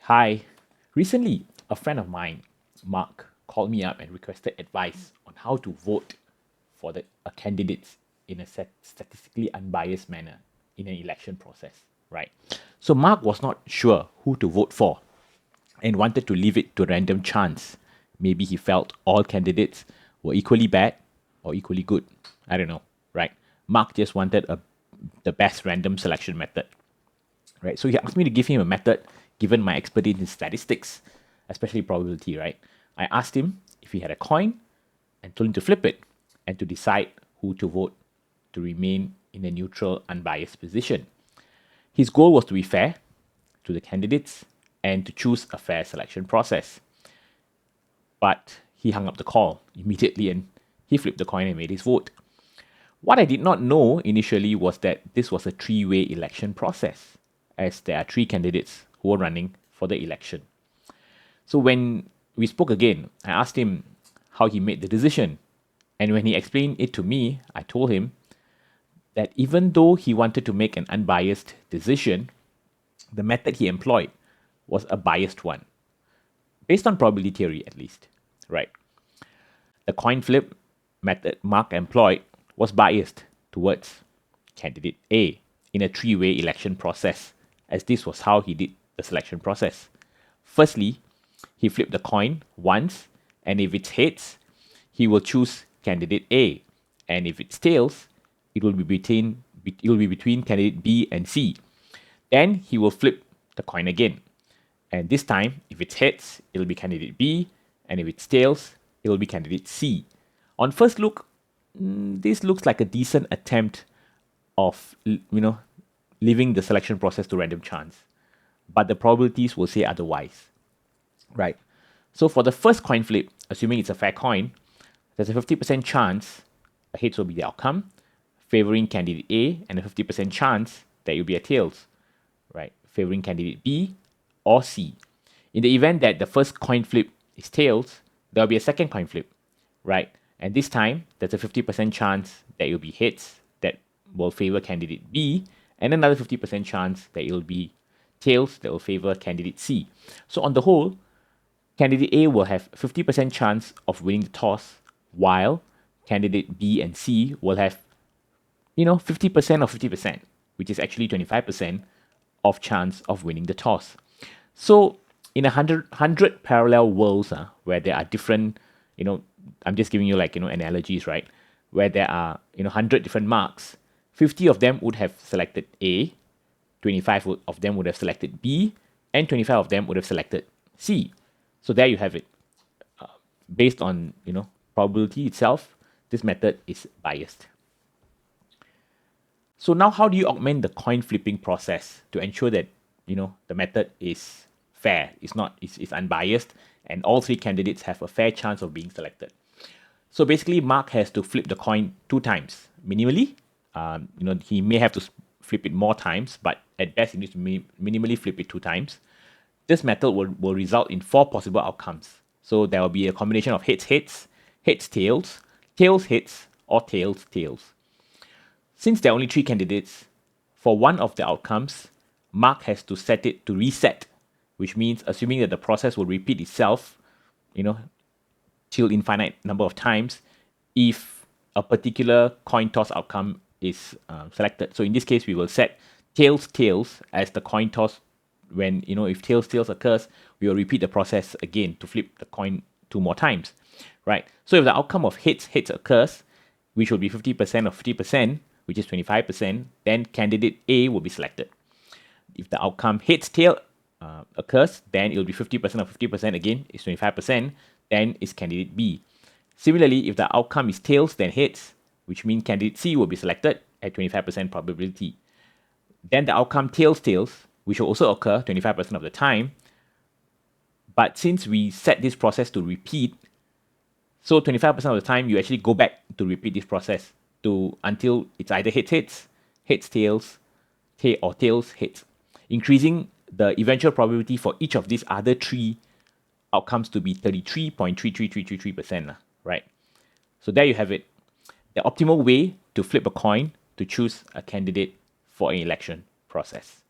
Hi. Recently, a friend of mine, Mark, called me up and requested advice on how to vote for a candidate in a statistically unbiased manner in an election process, right? So Mark was not sure who to vote for and wanted to leave it to random chance. Maybe he felt all candidates were equally bad or equally good. I don't know, right? Mark just wanted the best random selection method, right? So he asked me to give him a method given my expertise in statistics, especially probability, right? I asked him if he had a coin and told him to flip it and to decide who to vote to remain in a neutral, unbiased position. His goal was to be fair to the candidates and to choose a fair selection process. But he hung up the call immediately and he flipped the coin and made his vote. What I did not know initially was that this was a three-way election process, as there are three candidates who were running for the election. So when we spoke again, I asked him how he made the decision. And when he explained it to me, I told him that even though he wanted to make an unbiased decision, the method he employed was a biased one, based on probability theory at least, right? The coin flip method Mark employed was biased towards candidate A in a three-way election process, as this was how he did the selection process. Firstly, he flipped the coin once, and if it's heads, he will choose candidate A, and if it's tails, it will be between candidate B and C. Then he will flip the coin again, and this time, if it's heads, it'll be candidate B, and if it's tails, it will be candidate C. On first look, this looks like a decent attempt of leaving the selection process to random chance, but the probabilities will say otherwise, right? So for the first coin flip, assuming it's a fair coin, there's a 50% chance a heads will be the outcome, favoring candidate A, and a 50% chance that it will be a tails, right? Favoring candidate B or C. In the event that the first coin flip is tails, there'll be a second coin flip, right? And this time, there's a 50% chance that it will be heads that will favor candidate B, and another 50% chance that it will be tails that will favor candidate C. So on the whole, candidate A will have 50% chance of winning the toss, while candidate B and C will have 50% or 50%, which is actually 25% of chance of winning the toss. So in 100 parallel worlds where there are different, I'm just giving you analogies, right? Where there are 100 different marks, 50 of them would have selected A, 25 of them would have selected B, and 25 of them would have selected C. So there you have it. Based on probability itself, this method is biased. So now how do you augment the coin flipping process to ensure that the method is fair, it's unbiased, and all three candidates have a fair chance of being selected? So basically, Mark has to flip the coin 2 times minimally. He may have to flip it more times, but at best he needs to minimally flip it 2 times. This method will result in 4 possible outcomes. So there will be a combination of heads heads, heads tails, tails heads, or tails tails. Since there are only 3 candidates, for one of the outcomes, Mark has to set it to reset, which means assuming that the process will repeat itself, till infinite number of times, if a particular coin toss outcome is selected. So in this case, we will set tails tails as the coin toss. When if tails tails occurs, we will repeat the process again to flip the coin 2 more times, right? So if the outcome of heads heads occurs, which will be 50% of 50%, which is 25%, then candidate A will be selected. If the outcome heads tail occurs, then it will be 50% of 50% again, is 25%, then is candidate B. Similarly, if the outcome is tails then heads, which means candidate C will be selected at 25% probability. Then the outcome tails tails, which will also occur 25% of the time. But since we set this process to repeat, so 25% of the time you actually go back to repeat this process until it's either heads heads, heads tails, or tails heads, increasing the eventual probability for each of these other 3 outcomes to be 33.33333%, right? So there you have it. The optimal way to flip a coin to choose a candidate for an election process.